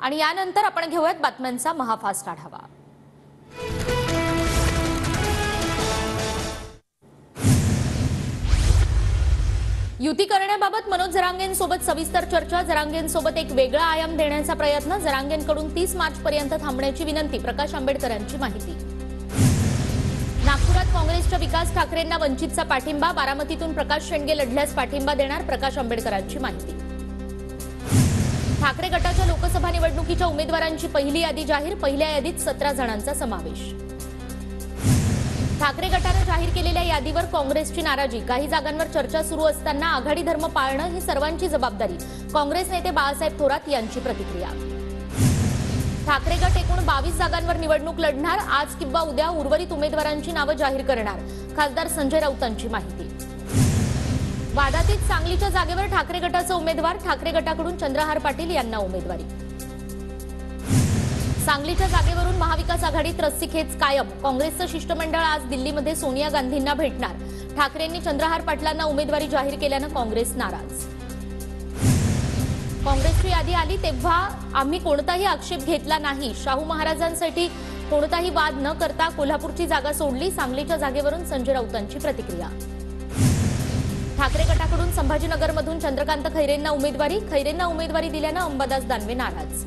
आणि यानंतर आपण घेऊयात बातम्यांचा महाफास्ट आढावा। युती करण्याबाबत मनोज जरांगेंसोबत सविस्तर चर्चा। जरांगेंसोबत एक वेगळा आयाम देण्याचा प्रयत्न। जरांगेंकडून 30 मार्च पर्यंत थांबण्याची विनंती। प्रकाश आंबेडकरांची माहिती। नागपुरात काँग्रेसच्या विकास ठाकरेंना वंचितचा पाठिंबा। बारामतीतून प्रकाश शेंडगे लढल्यास पाठिंबा देणार। प्रकाश आंबेडकरांची माहिती। ठाकरे गटाच्या लोकसभा निवडणुकीच्या उमेदवारांची पहिली यादी जाहीर। पहिल्या यादीत 17 जणांचा समावेश। ठाकरे गटाने जाहीर केलेल्या यादीवर काँग्रेसची नाराजी। काही जागांवर चर्चा सुरू असताना आघाडी धर्म पाळणं ही सर्वांची जबाबदारी। काँग्रेस नेते बाळासाहेब थोरात यांची प्रतिक्रिया। ठाकरे गट एकूण 22 जागांवर निवडणूक लढणार। आज किंवा उद्या उर्वरित उमेदवारांची नावं जाहीर करणार। खासदार संजय राऊतांची माहिती। वादातीत सांगलीच्या जागेवर ठाकरे गटाचा उमेदवार। ठाकरे गटाकडून चंद्रहार पाटील यांना उमेदवारी। सांगलीच्या जागेवरून महाविकास आघाडीत रस्सीखेच कायम। काँग्रेसचं शिष्टमंडळ आज दिल्लीमध्ये सोनिया गांधींना भेटणार। ठाकरेंनी चंद्रहार पाटलांना उमेदवारी जाहीर केल्यानं काँग्रेस नाराज। काँग्रेसची यादी आली तेव्हा आम्ही कोणताही आक्षेप घेतला नाही। शाहू महाराजांसाठी कोणताही वाद न करता कोल्हापूरची जागा सोडली। सांगलीच्या जागेवरून संजय राऊतांची प्रतिक्रिया। ठाकरे गटाकडून संभाजीनगरमधून चंद्रकांत खैरेंना उमेदवारी। खैरेंना उमेदवारी दिल्यानं अंबादास दानवे नाराज।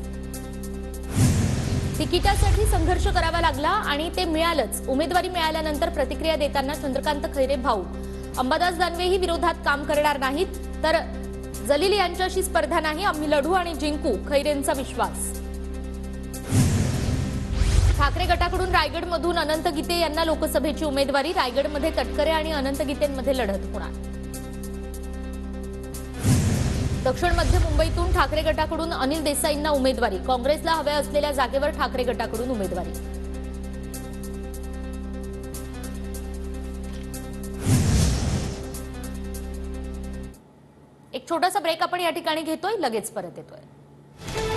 तिकिटासाठी संघर्ष करावा लागला आणि ते मिळालंच। उमेदवारी मिळाल्यानंतर प्रतिक्रिया देताना चंद्रकांत खैरे भाऊक। अंबादास दानवेही विरोधात काम करणार नाहीत तर जलील यांच्याशी स्पर्धा नाही, आम्ही लढू आणि जिंकू, खैरेंचा विश्वास। ठाकरे गटाकडून रायगडमधून अनंत गीते यांना लोकसभेची उमेदवारी। रायगडमध्ये तटकरे आणि अनंत गीतेंमध्ये लढत होणार। दक्षिण मध्य मुंबईतून ठाकरे गटाकडून अनिल देसाईंना उमेदवारी। काँग्रेसला हव्या असलेल्या जागेवर ठाकरे गटाकडून उमेदवारी। एक छोटासा ब्रेक आपण या ठिकाणी घेतोय, लगेच परत येतोय।